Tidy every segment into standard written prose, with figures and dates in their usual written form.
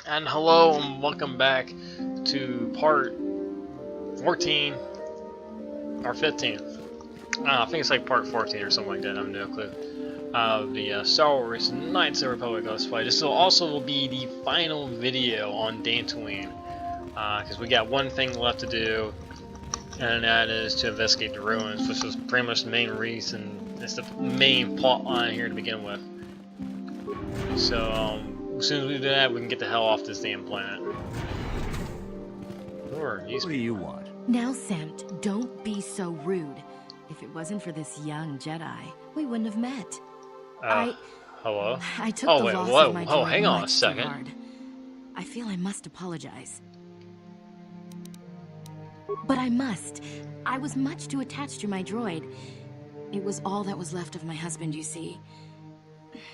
And hello and welcome back to part 14 or 15. I think it's like part 14 or something like that. I have no clue. Of the Star Wars Knights of the Republic Let's Play. This will also be the final video on Dantooine, because we got one thing left to do, and that is to investigate the ruins, which was pretty much the main reason. It's the main plot line here to begin with. So as soon as we do that, we can get the hell off this damn planet. What do you want? Now, Samt, don't be so rude. If it wasn't for this young Jedi, we wouldn't have met. Hello? I took Oh, the wait, loss whoa, of my whoa, droid hang on a much too second. hard. I feel I must apologize. But I must. I was much too attached to my droid. It was all that was left of my husband, you see.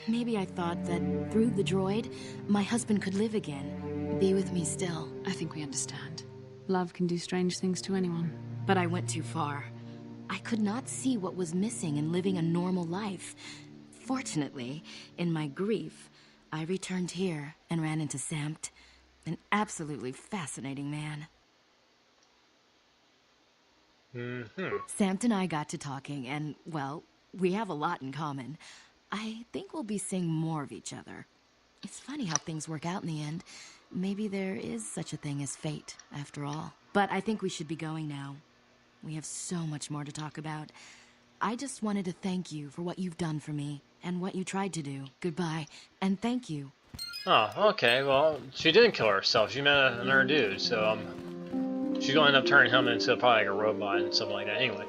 Maybe I thought that through the droid, my husband could live again, be with me still. I think we understand. Love can do strange things to anyone. But I went too far. I could not see what was missing in living a normal life. Fortunately, in my grief, I returned here and ran into Samt, an absolutely fascinating man. Samt and I got to talking, and, well, we have a lot in common. I think we'll be seeing more of each other. It's funny how things work out in the end. Maybe there is such a thing as fate, after all. But I think we should be going now. We have so much more to talk about. I just wanted to thank you for what you've done for me, and what you tried to do. Goodbye, and thank you. Oh, okay, well, she didn't kill herself. She met another dude, so, she's gonna end up turning him into probably like a robot and something like that anyway.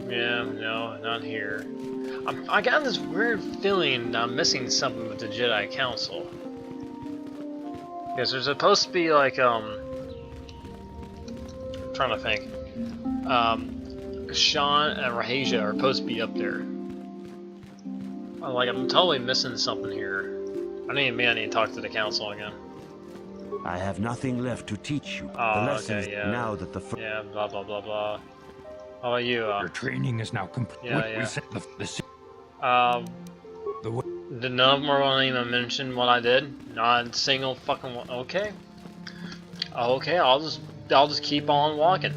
Yeah, no, not here. I got this weird feeling that I'm missing something with the Jedi Council. Because there's supposed to be like, I'm trying to think. Sean and Rahasia are supposed to be up there. Like, I'm totally missing something here. I need to talk to the council again. I have nothing left to teach you. Oh, the lessons okay, yeah. now that the Yeah, blah blah blah blah. How about you? Your training is now complete. Yeah. We set the Did none of them want to even mention what I did? Not a single fucking one. Okay. Okay, I'll just keep on walking.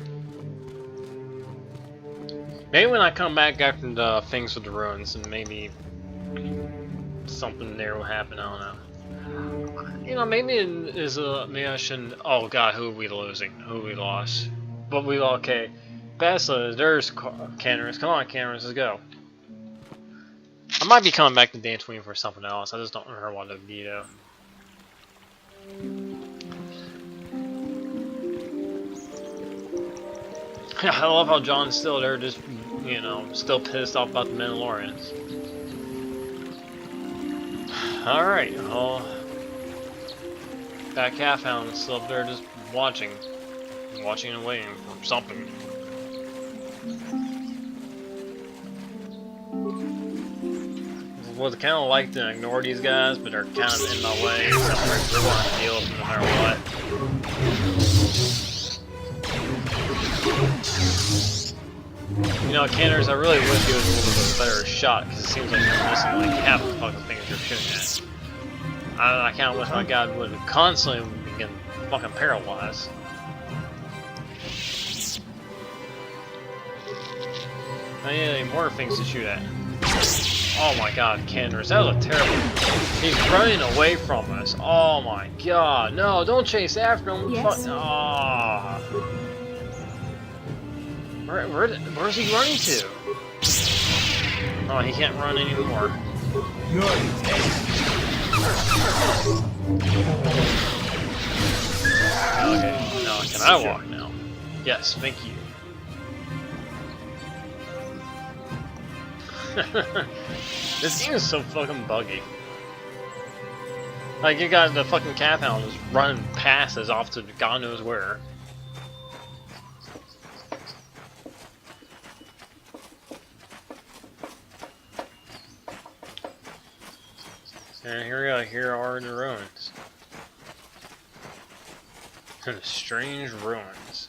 Maybe when I come back after the things with the ruins, and maybe something there will happen. I don't know. You know, maybe it is maybe I shouldn't. Oh god, who are we losing? Who we lost? But we okay. Basla, there's Canners. Come on, Canners, let's go. I might be coming back to Dantooine for something else. I just don't remember what it would be though. I love how John's still there, just, you know, still pissed off about the Mandalorians. Alright, well, that calf hound is still up there just watching and waiting for something. Would kind of like to ignore these guys, but they're kind of in my way, so we're going to deal with them no matter what. You know, Canners, I really wish he was a little bit better shot, because it seems like you're missing like half the fucking things you're shooting at. I kind of wish my god would constantly begin fucking paralyzed. I need any more things to shoot at. Oh my god, Canners, that was a terrible... He's running away from us. Oh my god. No, don't chase after him. Yes? Oh. Where's he running to? Oh, he can't run anymore. Okay, now can I walk now? Yes, thank you. This game is so fucking buggy. Like, you got the fucking calf hound just running past us off to God knows where. And here we go, here are the ruins. The strange ruins.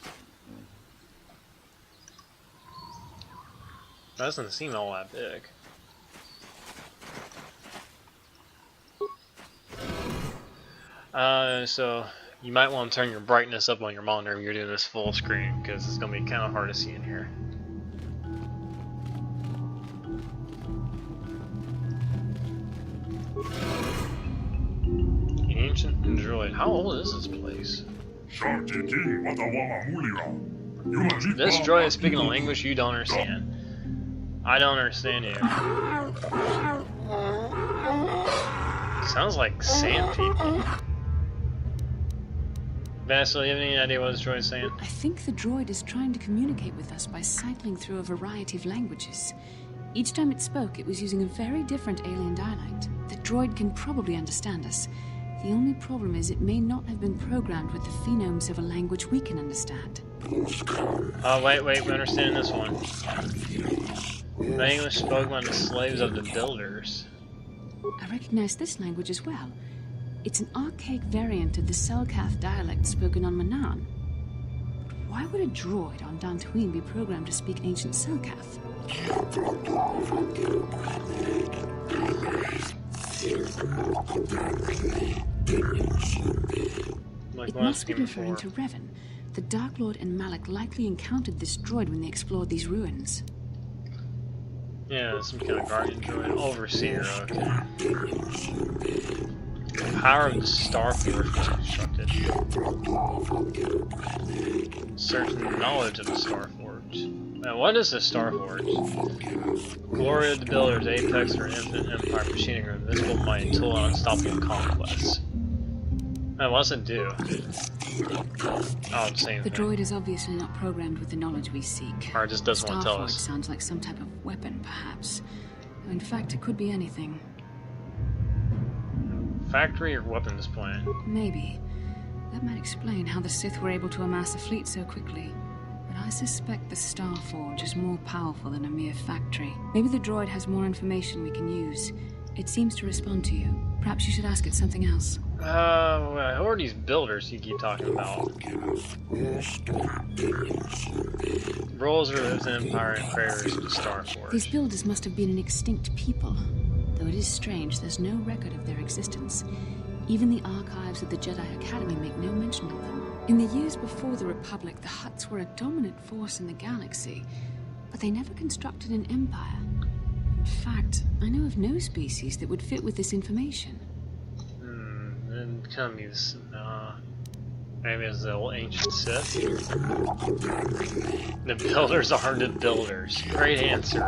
That doesn't seem all that big. So you might want to turn your brightness up on your monitor if you're doing this full screen, because it's going to be kind of hard to see in here. Ancient Droid. How old is this place? This droid is speaking a language you don't understand. I don't understand you. Sounds like sand people. Vanessa, do you have any idea what this droid is saying? I think the droid is trying to communicate with us by cycling through a variety of languages. Each time it spoke, it was using a very different alien dialect. The droid can probably understand us. The only problem is it may not have been programmed with the phonemes of a language we can understand. Oh, wait, we understand this one. The English spoken by the slaves of the builders. I recognize this language as well. It's an archaic variant of the Selkath dialect spoken on Manaan. But why would a droid on Dantooine be programmed to speak ancient Selkath? It must be referring to Revan. The Dark Lord and Malak likely encountered this droid when they explored these ruins. Yeah, some kind of guardian droid. Overseer, okay. Power of the Star Forge was constructed. Certain knowledge of the Star Forge. Now, what is the Star Forge? Glory of the Builders, apex for infinite empire, machining room, invisible might, tool on unstoppable conquest. Now, what does it do? Oh, the same The thing. droid is obviously not programmed with the knowledge we seek. Or it just doesn't want to tell Starforge us. sounds like some type of weapon, perhaps. In fact, it could be anything. Factory or weapons plant? Maybe. That might explain how the Sith were able to amass a fleet so quickly. But I suspect the Starforge is more powerful than a mere factory. Maybe the droid has more information we can use. It seems to respond to you. Perhaps you should ask it something else. Well, who are these builders you keep talking about? Rules are lives in Empire and prayers to Starforge. These builders must have been an extinct people. Though it is strange, there's no record of their existence. Even the archives of the Jedi Academy make no mention of them. In the years before the Republic, the Hutts were a dominant force in the galaxy, but they never constructed an empire. In fact, I know of no species that would fit with this information. Then tell me this. Maybe it's the old ancient Sith. The builders are the builders. Great answer.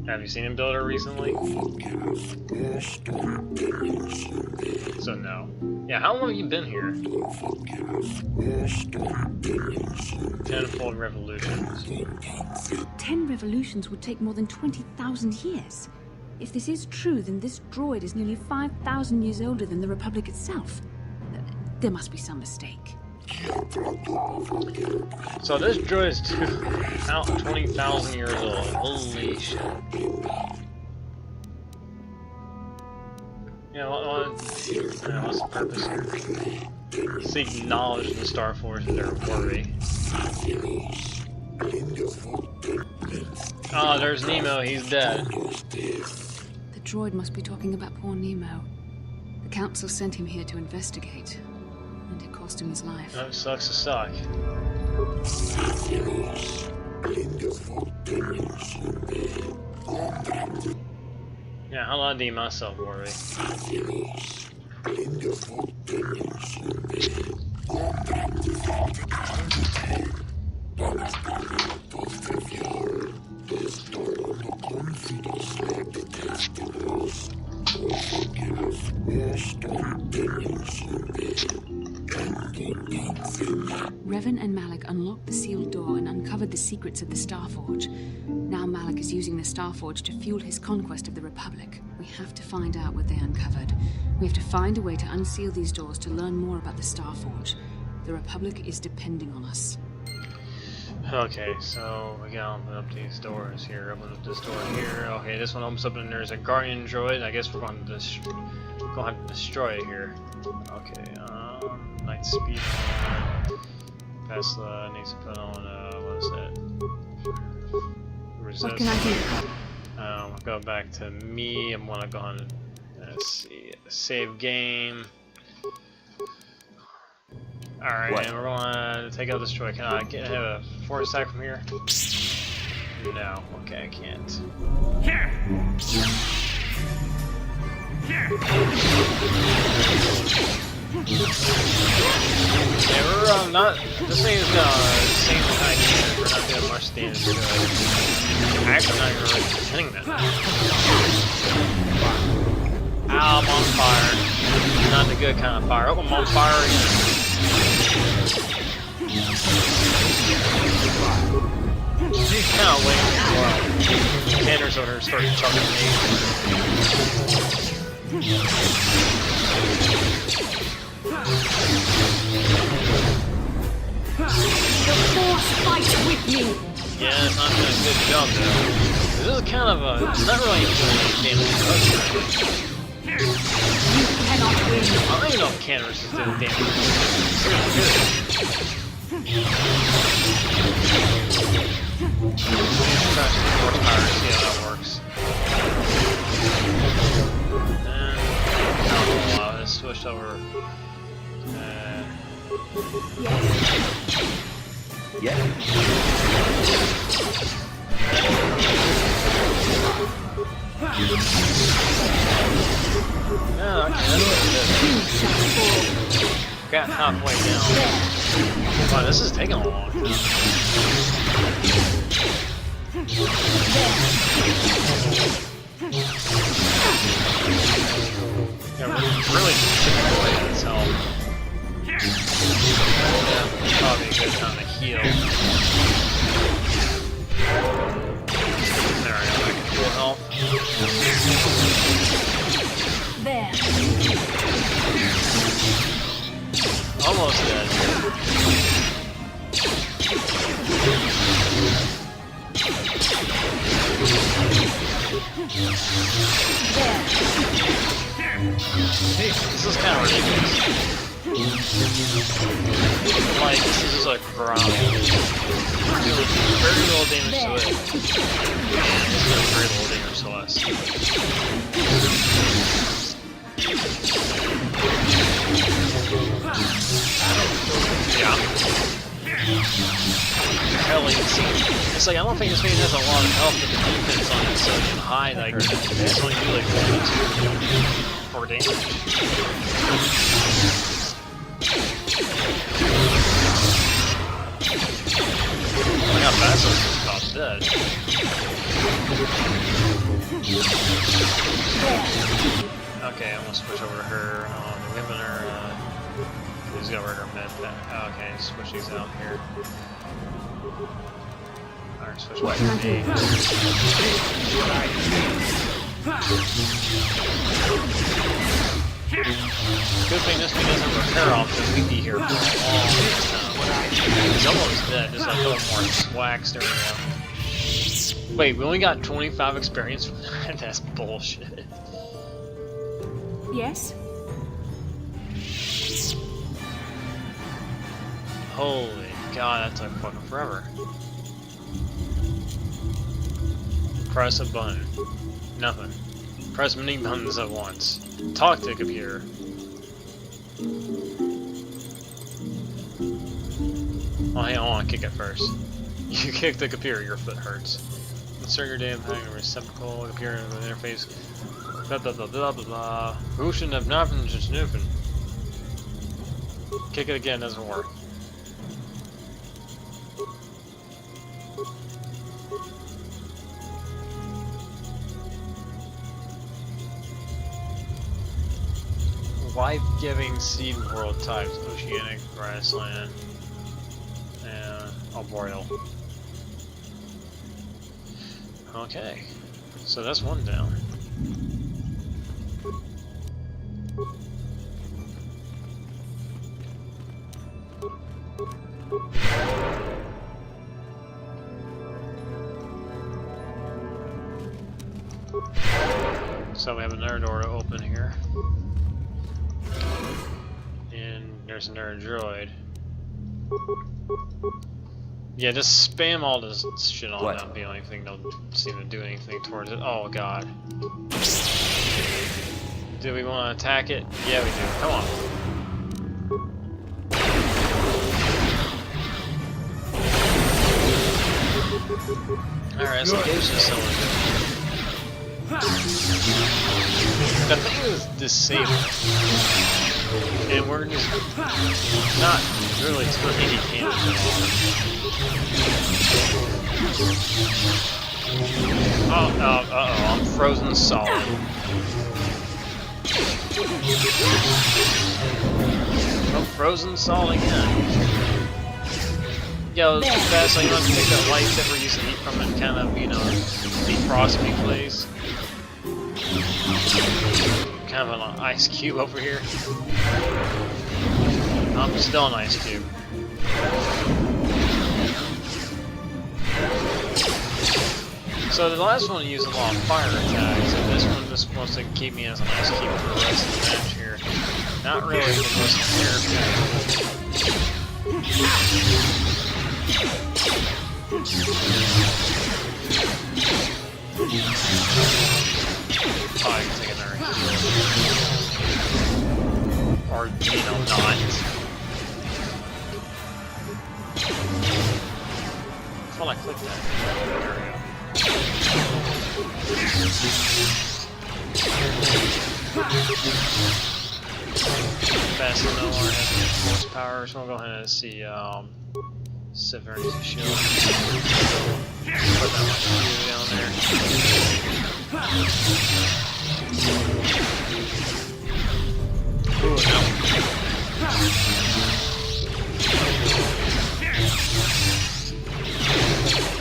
Have you seen a builder recently? So no. Yeah, how long have you been here? 10-fold revolutions. 10 revolutions would take more than 20,000 years. If this is true, then this droid is nearly 5,000 years older than the Republic itself. There must be some mistake. So this droid is 20,000 years old. Holy shit. Yeah, what's the purpose here? Seek knowledge in the Star Force that they're worthy. Oh, there's Nemo, he's dead. The droid must be talking about poor Nemo. The Council sent him here to investigate, and it cost him his life. That sucks to suck. Yeah, how do I deem myself worthy? Revan and Malak unlocked the sealed door and uncovered the secrets of the Starforge. Now Malak is using the Starforge to fuel his conquest of the Republic. We have to find out what they uncovered. We have to find a way to unseal these doors to learn more about the Starforge. The Republic is depending on us. Okay, so we gotta open up these doors here. Open up this door here. Okay, this one opens up and there's a guardian droid. I guess we're going to have to destroy it here. Okay, light speed. Tesla needs to put on what is that? Resist. What can I do? Go back to me. I'm gonna go on. Let's see. Save game. Alright, and we're gonna take out this destroy. Can I have a force attack from here? No. Okay, I can't. Yeah, we're not. This thing is same kind of. We're not doing much damage to it. Actually, not even really hitting that. Ow, I'm on fire. Not the good kind of fire. Oh, I'm on fire again. He's kind of waiting for Tanner's over to start chucking me. The Force fight with me! Yeah, it's not doing a good job though. This is kind of a. It's not really doing any damage to us. You cannot win! I don't even know if Canvas is doing damage. It's really good. Try some horsepower to see how that works. And I'll let's switch over. Yeah. Yeah, okay, that's what it is. Got halfway down. Wow, this is taking a long time. Yeah, we're really chipping away at its health. Yeah, probably a good time to heal. There we go, I can full health. There. Almost dead. This is kind of ridiculous. Like, this is just like ground. We're doing very little damage to it. And it's doing very little damage to us. Yeah. Hell, it's like, I don't think this thing has a lot of health, but the defense on it's so damn high, like, it's only do like 4 damage. Look how fast this is about dead. Okay, I'm gonna switch over to her. The women are, he's got her med back. Okay, switch these out here. Alright, switch back to me. Good thing this thing doesn't repair off because we'd be here for a long time. He's almost dead, just like a little more swag staring at him. Wait, we only got 25 experience from that? That's bullshit. Yes? Holy god, that took fucking forever. Press a button. Nothing. Press many buttons at once. Talk to the computer. Oh, hey, I want to kick it first. You kick the computer, your foot hurts. Insert your data pack in a receptacle, computer interface. Blah blah blah blah blah blah. Who shouldn't have nothing just snooping? Kick it again, doesn't work. Life-giving seed world types, oceanic, grassland, and arboreal. Okay, so that's one down. So we have another door to open here. And there's another droid. Yeah, just spam all this shit on What? them. The only thing they'll seem to do anything towards it. Oh god. Do we want to attack it? Yeah, we do. Come on. Alright, so there's just someone good. The thing is disabled. And we're just not really doing any damage at all. Oh, uh-oh, I'm frozen solid. Oh, frozen solid again. Yo, it's too fast, so you don't have to take that lightsaber you can eat from it, kind of, you know, defrost me, please. Kind of an ice cube over here. I'm still an ice cube. So the last one used a lot of fire attacks, and this one just wants to keep me as an ice cube for the rest of the match here. Not really the most fair. Oh, I can take another heal. Or, you know, not. Well, I clicked that. There we go. Fast no longer has any horsepower, so we'll go ahead and see Severity's shield. Put that much fuel down there. Ooh, no.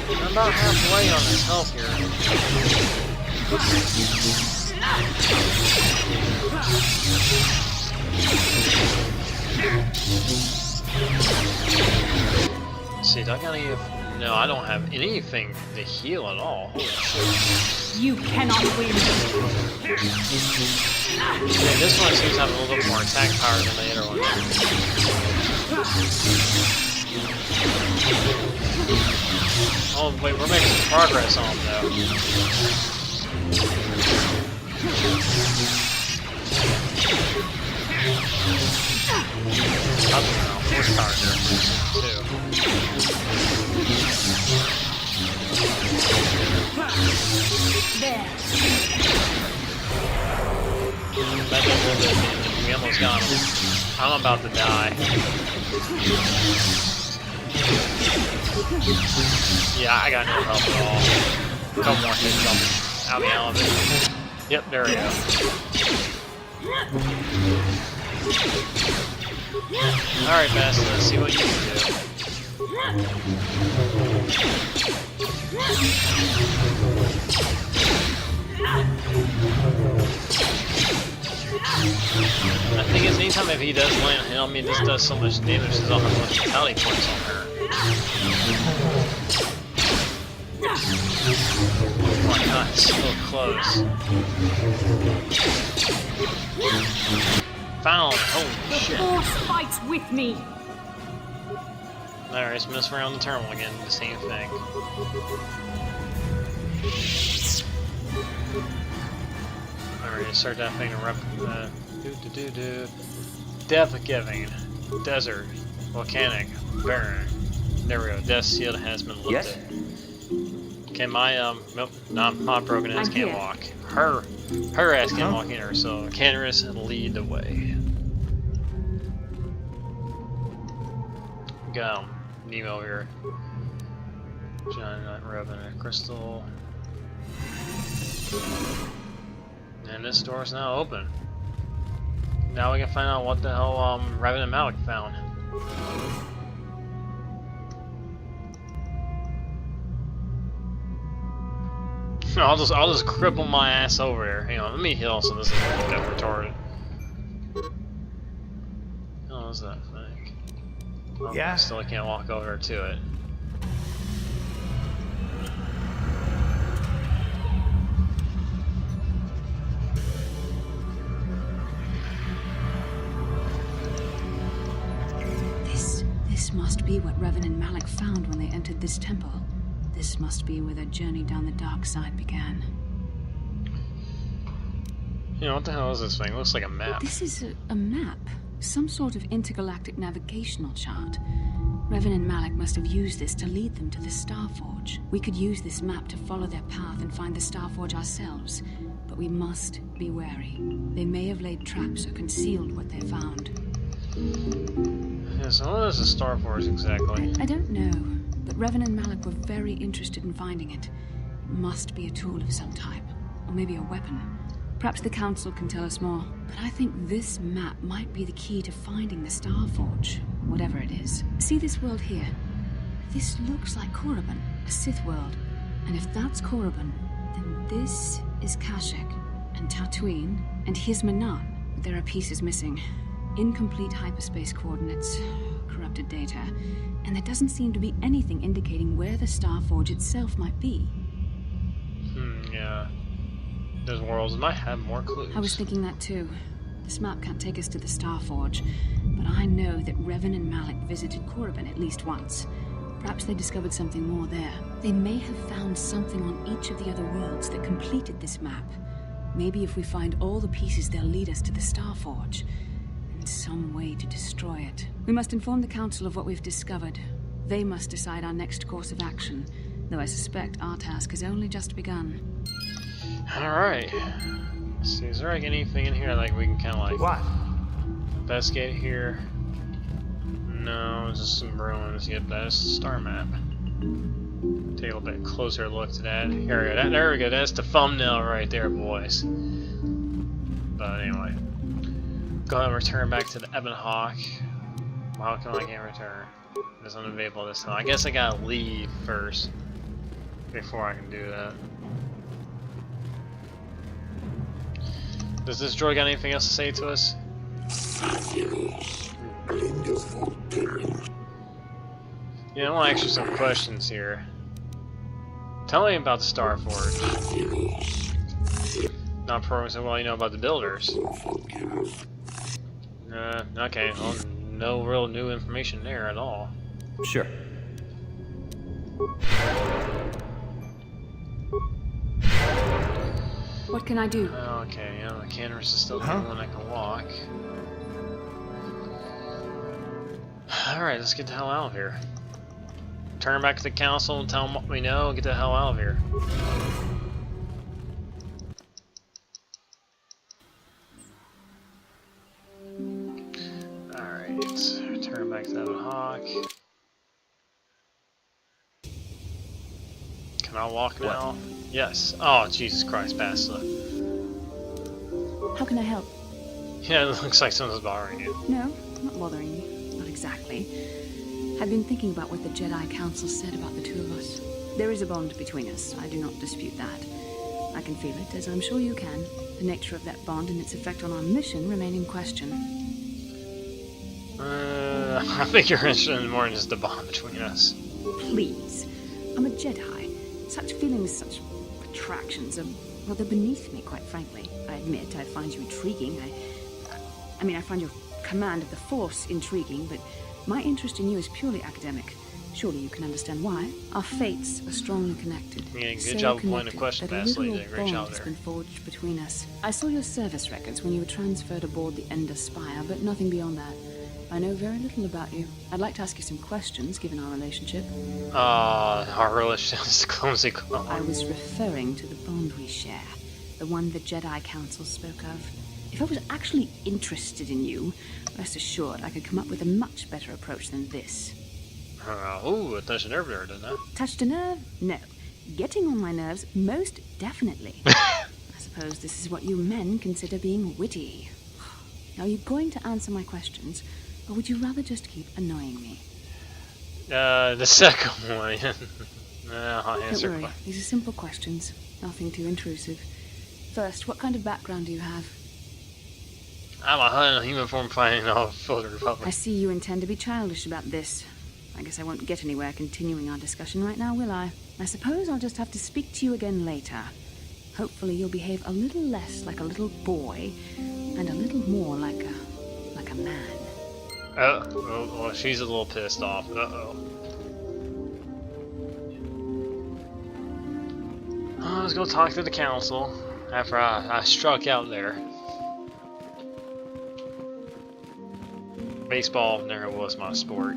I'm about halfway on this health here. Let's see, do I got any? No, I don't have anything to heal at all. Holy shit. You cannot win. Yeah, this one seems to have a little bit more attack power than the other one. Oh wait, we're making some progress on them though. Horsepower difference too. There. That did a little bit of damage. We almost got him. I'm about to die. Yeah, I got no help at all. A couple more hits, I'll be out of it. Yep, there we go. Alright, Bess, let's see what you can do. I think it's anytime if he does land a hit on me, this does so much damage, there's all have much vitality points on her. Oh my god, it's so close. Found! Holy shit. The Force fights with me. Alright, let's mess around the terminal again, the same thing. Alright, start that thing to Death Giving, Desert, Volcanic, Barren. There we go, Death Shield has been lifted. Yes? Okay, my, nope, not broken ass can't walk. Her ass can't walk either, so Canderous lead the way. Got Nemo here. Giant Revenant Crystal. And this door is now open. Now we can find out what the hell Revenant Malik found. I'll just cripple my ass over here. Hang on, let me heal so this doesn't get retarded. What was that thing? Oh, Yeah. I still can't walk over to it. This must must be what Revan and Malak found when they entered this temple. This must be where their journey down the dark side began. You know, what the hell is this thing? It looks like a map. This is a map. Some sort of intergalactic navigational chart. Revan and Malak must have used this to lead them to the Starforge. We could use this map to follow their path and find the Starforge ourselves. But we must be wary. They may have laid traps or concealed what they found. Yeah, so what is the Starforge exactly? I don't know, but Revan and Malak were very interested in finding it. It must be a tool of some type, or maybe a weapon. Perhaps the Council can tell us more. But I think this map might be the key to finding the Starforge, whatever it is. See this world here? This looks like Korriban, a Sith world. And if that's Korriban, then this is Kashyyyk, and Tatooine, and here's Manaan. But there are pieces missing. Incomplete hyperspace coordinates, corrupted data, and there doesn't seem to be anything indicating where the Starforge itself might be. Yeah. Those worlds might have more clues. I was thinking that too. This map can't take us to the Starforge, but I know that Revan and Malak visited Korriban at least once. Perhaps they discovered something more there. They may have found something on each of the other worlds that completed this map. Maybe if we find all the pieces, they'll lead us to the Starforge. And some way to destroy it. We must inform the Council of what we've discovered. They must decide our next course of action, though I suspect our task has only just begun. Alright. See, is there like anything in here like we can kind of like What? investigate here? No, just some ruins. Get that star map. Take a little bit closer look to that. Here we go. There we go. That's the thumbnail right there, boys. But anyway, go ahead and return back to the Ebon Hawk. How come I can't return? It's unavailable this time. I guess I gotta leave first before I can do that. Does this droid got anything else to say to us? Yeah, I want to ask you some questions here. Tell me about the Starforge. Not programmed so well, you know about the builders. Okay, well, no real new information there at all. Sure. What can I do? Okay, yeah, the Canvas is still the only one I can walk. Alright, let's get the hell out of here. Turn back to the Council and tell them what we know and get the hell out of here. Alright, turn back to the Hawk. Can I walk now? What? Yes. Oh, Jesus Christ, Bastila. How can I help? Yeah, it looks like someone's bothering you. No, not bothering you. Not exactly. I've been thinking about what the Jedi Council said about the two of us. There is a bond between us. I do not dispute that. I can feel it, as I'm sure you can. The nature of that bond and its effect on our mission remain in question. I think you're interested in more than just the bond between us. Please. I'm a Jedi. Such feelings, such attractions are, well, they're beneath me, quite frankly. I admit I find you intriguing. I mean, I find your command of the Force intriguing, but my interest in you is purely academic. Surely you can understand why. Our fates are strongly connected. Yeah, good job pointing the question, Bastila. You did a great job there. Has been forged between us. I saw your service records when you were transferred aboard the Ender Spire, but nothing beyond that. I know very little about you. I'd like to ask you some questions, given our relationship. Our relationship is clumsy. I was referring to the bond we share, the one the Jedi Council spoke of. If I was actually interested in you, rest assured I could come up with a much better approach than this. Ooh, it touched a nerve there, didn't it? Touched a nerve? No. Getting on my nerves, most definitely. I suppose this is what you men consider being witty. Now, are you going to answer my questions, or would you rather just keep annoying me? The second one. I'll answer. Don't worry, these are simple questions. Nothing too intrusive. First, what kind of background do you have? I'm a Hun, human form fighting all for the Republic. I see you intend to be childish about this. I guess I won't get anywhere continuing our discussion right now, will I? I suppose I'll just have to speak to you again later. Hopefully you'll behave a little less like a little boy, and a little more like a man. Oh, she's a little pissed off. Let's go talk to the council after I struck out there. Baseball never was my sport.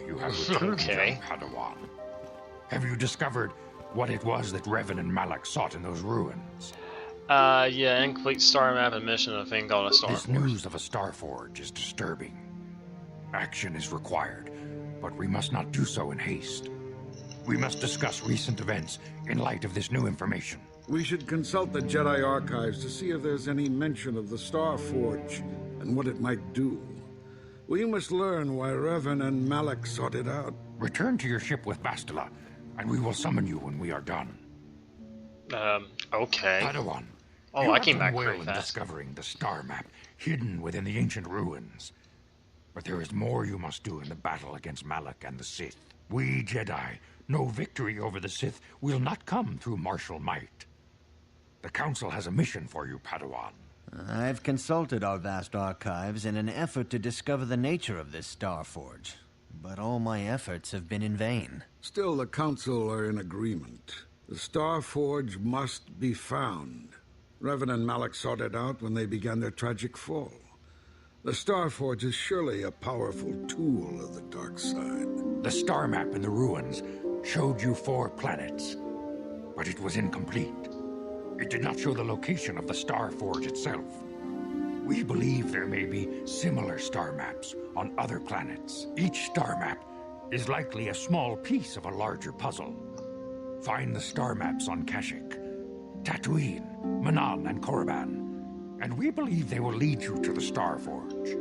You have returned, Okay. Padawan. Have you discovered what it was that Revan and Malak sought in those ruins? Yeah, incomplete star map and mission of a thing called a Star This Forge. news of a Star Forge is disturbing. Action is required, but we must not do so in haste. We must discuss recent events in light of this new information. We should consult the Jedi archives to see if there's any mention of the Star Forge and what it might do. We must learn why Revan and Malak sought it out. Return to your ship with Bastila, and we will summon you when we are done. Okay. Padawan. Oh, you I have came done back well pretty in fast. discovering the star map hidden within the ancient ruins. But there is more you must do in the battle against Malak and the Sith. We Jedi know victory over the Sith will not come through martial might. The Council has a mission for you, Padawan. I've consulted our vast archives in an effort to discover the nature of this Star Forge, but all my efforts have been in vain. Still, the Council are in agreement. The Star Forge must be found. Revan and Malak sought it out when they began their tragic fall. The Star Forge is surely a powerful tool of the dark side. The star map in the ruins showed you 4 planets, but it was incomplete. It did not show the location of the Star Forge itself. We believe there may be similar star maps on other planets. Each star map is likely a small piece of a larger puzzle. Find the star maps on Kashyyyk, Tatooine, Manan, and Korriban, and we believe they will lead you to the Star Forge.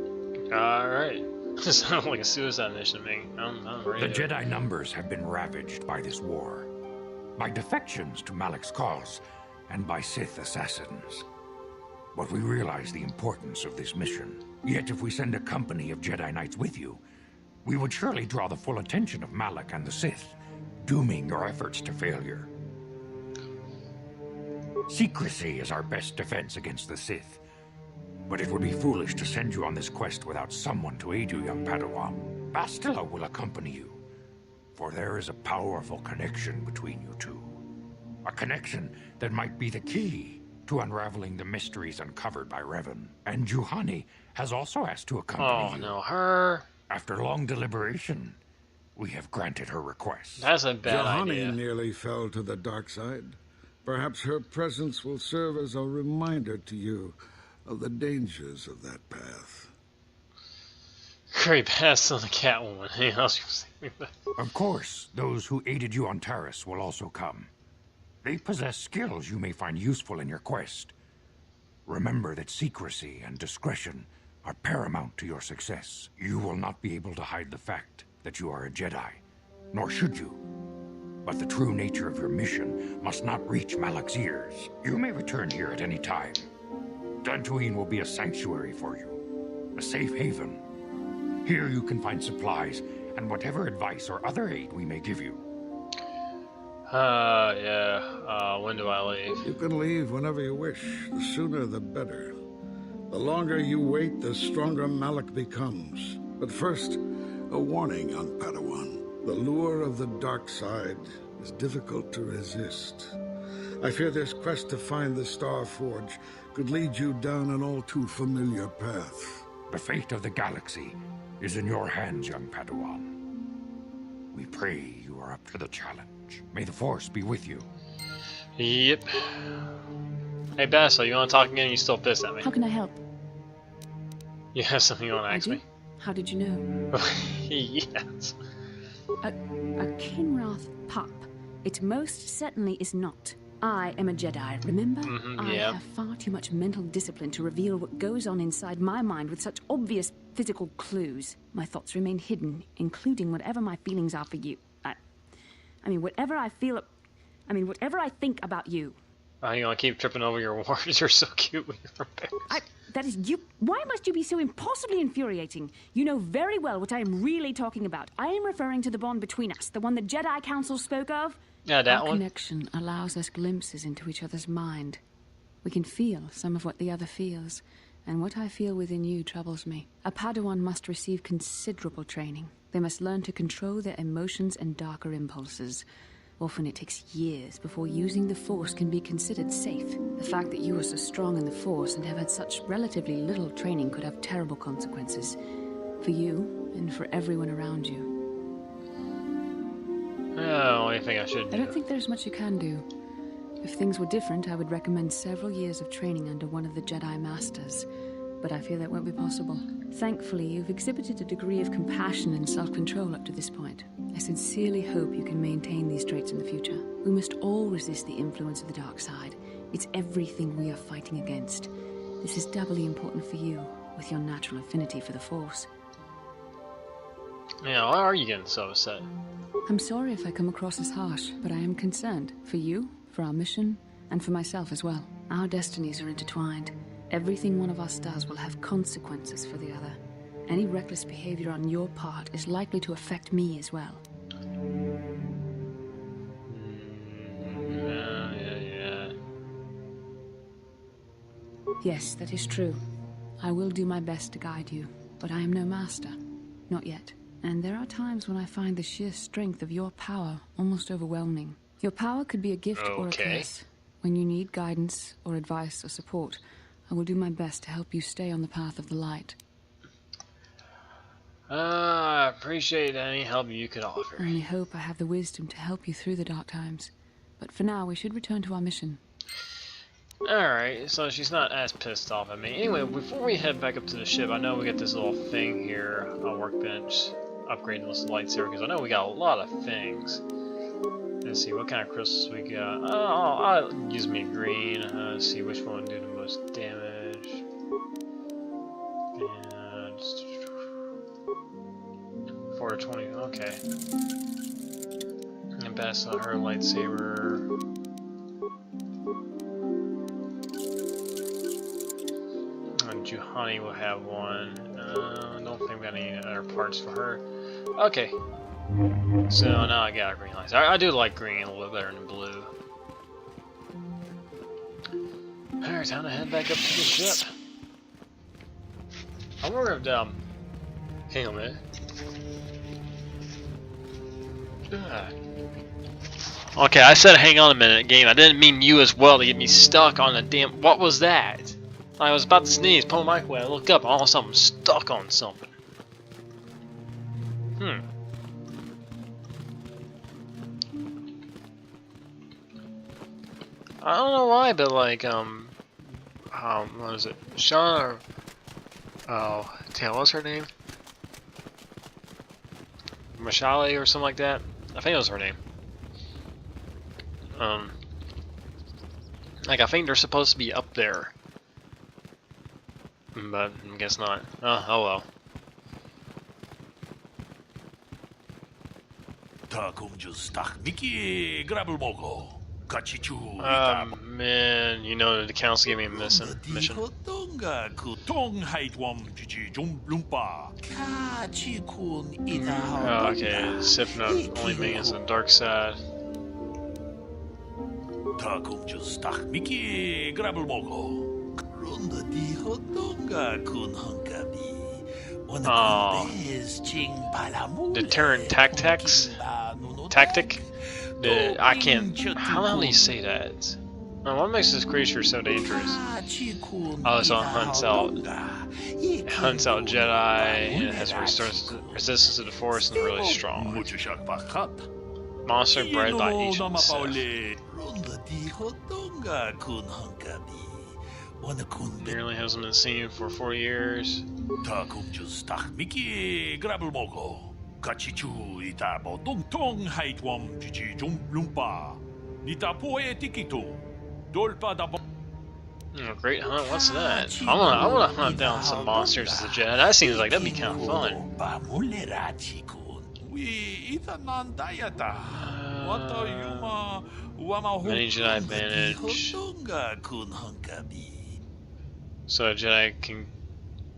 Alright. This sounds like a suicide mission to me. I'm ready. The Jedi numbers have been ravaged by this war, by defections to Malak's cause, and by Sith assassins. But we realize the importance of this mission. Yet if we send a company of Jedi Knights with you, we would surely draw the full attention of Malak and the Sith, dooming your efforts to failure. Secrecy is our best defense against the Sith, but it would be foolish to send you on this quest without someone to aid you, young Padawan. Bastila will accompany you, for there is a powerful connection between you two. A connection that might be the key to unraveling the mysteries uncovered by Revan. And Juhani has also asked to accompany you. Oh no, her. After long deliberation, we have granted her request. That's a bad Juhani idea. nearly fell to the dark side. Perhaps her presence will serve as a reminder to you of the dangers of that path. Great pass on the Catwoman. Anything else you say? Of course, those who aided you on Taris will also come. They possess skills you may find useful in your quest. Remember that secrecy and discretion are paramount to your success. You will not be able to hide the fact that you are a Jedi, nor should you. But the true nature of your mission must not reach Malak's ears. You may return here at any time. Dantooine will be a sanctuary for you, a safe haven. Here you can find supplies and whatever advice or other aid we may give you. Yeah. When do I leave? You can leave whenever you wish. The sooner the better. The longer you wait, the stronger Malak becomes. But first, a warning on Padawan. The lure of the dark side is difficult to resist. I fear this quest to find the Star Forge could lead you down an all too familiar path. The fate of the galaxy is in your hands, young Padawan. We pray you are up to the challenge. May the Force be with you. Yep. Hey, Bastila, you want to talk again? You still pissed at me? How can I help? You have something you want to I ask do? me? How did you know? Yes. A Kinrath pup. It most certainly is not. I am a Jedi, remember? I yeah. have far too much mental discipline to reveal what goes on inside my mind with such obvious physical clues. My thoughts remain hidden, including whatever my feelings are for you. I mean, whatever I feel... I mean, whatever I think about you. You gonna keep tripping over your words? You're so cute with your bear. That is you. Why must you be so impossibly infuriating? You know very well what I am really talking about. I am referring to the bond between us, the one the Jedi Council spoke of. Yeah, that Our one. connection allows us glimpses into each other's mind. We can feel some of what the other feels, and what I feel within you troubles me. A Padawan must receive considerable training. They must learn to control their emotions and darker impulses. Often it takes years before using the Force can be considered safe. The fact that you are so strong in the Force and have had such relatively little training could have terrible consequences. For you, and for everyone around you. Oh, what do you think I should do? I don't think there's much you can do. If things were different, I would recommend several years of training under one of the Jedi Masters. But I fear that won't be possible. Thankfully, you've exhibited a degree of compassion and self-control up to this point. I sincerely hope you can maintain these traits in the future. We must all resist the influence of the dark side. It's everything we are fighting against. This is doubly important for you, with your natural affinity for the Force. Yeah, why are you getting so upset? I'm sorry if I come across as harsh, but I am concerned for you, for our mission, and for myself as well. Our destinies are intertwined. Everything one of us does will have consequences for the other. Any reckless behavior on your part is likely to affect me as well. Yeah. Yes, that is true. I will do my best to guide you, but I am no master. Not yet. And there are times when I find the sheer strength of your power almost overwhelming. Your power could be a gift or a curse. When you need guidance or advice or support, I will do my best to help you stay on the path of the light. I appreciate any help you could offer. I only hope I have the wisdom to help you through the dark times. But for now, we should return to our mission. Alright, so she's not as pissed off at me. Anyway, before we head back up to the ship, I know we got this little thing here on workbench. Upgrading this lightsaber, because I know we got a lot of things. Let's see, what kind of crystals we got. Oh, I'll use me green. Let's see which one would do the most damage. And 420, okay. And pass on her lightsaber. And Juhani will have one. I don't think we got any other parts for her. Okay. So now I got a green light. I do like green a little bit better than blue. Alright, time to head back up to the ship. I wonder if hang on a minute. Okay, I said hang on a minute, game. I didn't mean you as well to get me stuck on the damn. What was that? I was about to sneeze, pull my microwave, I look up, and all of a sudden I'm stuck on something. I don't know why, but like, what is it? Sean or, oh, damn, what's her name? Mashale or something like that? I think it was her name. Like, I think they're supposed to be up there. But I guess not. Oh well. Man, you know the council gave me a mission. Oh, okay, Sith Note only means the dark side. Oh, deterrent tactics? Tactic? I can't. How do you say that? What makes this creature so dangerous? Oh, so it hunts out Jedi, and it has resistance to the Force and really strong. Monster bred by ancient Sith. Nearly hasn't been seen for 4 years. Great hunt, what's that? I wanna hunt down some monsters as a Jedi. That seems like that'd be kind of fun. Many Jedi advantage. So a Jedi can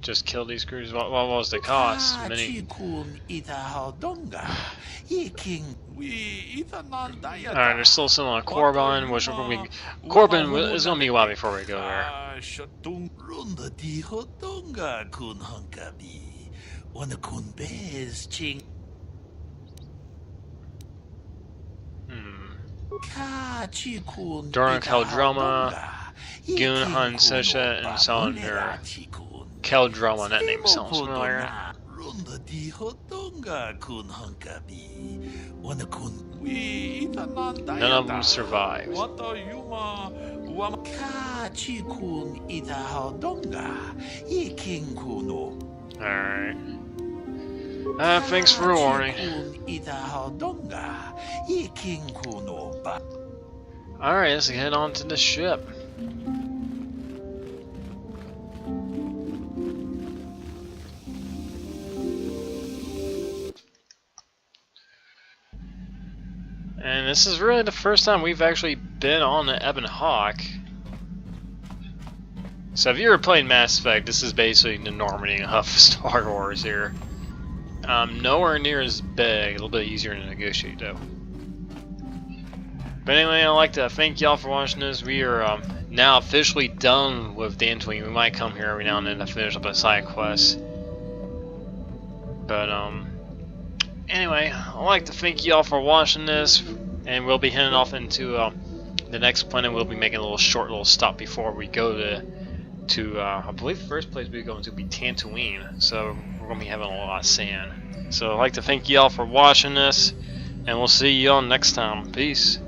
just kill these creatures. What was the cost? Many. Alright, there's still some on Corbin, which will be. Corbin is gonna be a while before we go there. Doran Keldroma, Gunhan Sesha, and Salander. Keldroma, that name sounds familiar. None of them survived. Alright. Thanks for warning. Alright, let's head on to the ship. And this is really the first time we've actually been on the Ebon Hawk. So if you ever played Mass Effect, this is basically the Normandy of Star Wars here. Nowhere near as big, a little bit easier to negotiate though. But anyway, I'd like to thank y'all for watching this. We are now officially done with Dantooine. We might come here every now and then to finish up a side quest. But anyway, I'd like to thank y'all for watching this, and we'll be heading off into the next planet. We'll be making a short little stop before we go to I believe the first place we're going to be Tatooine. So we're going to be having a lot of sand. So I'd like to thank y'all for watching this, and we'll see y'all next time. Peace.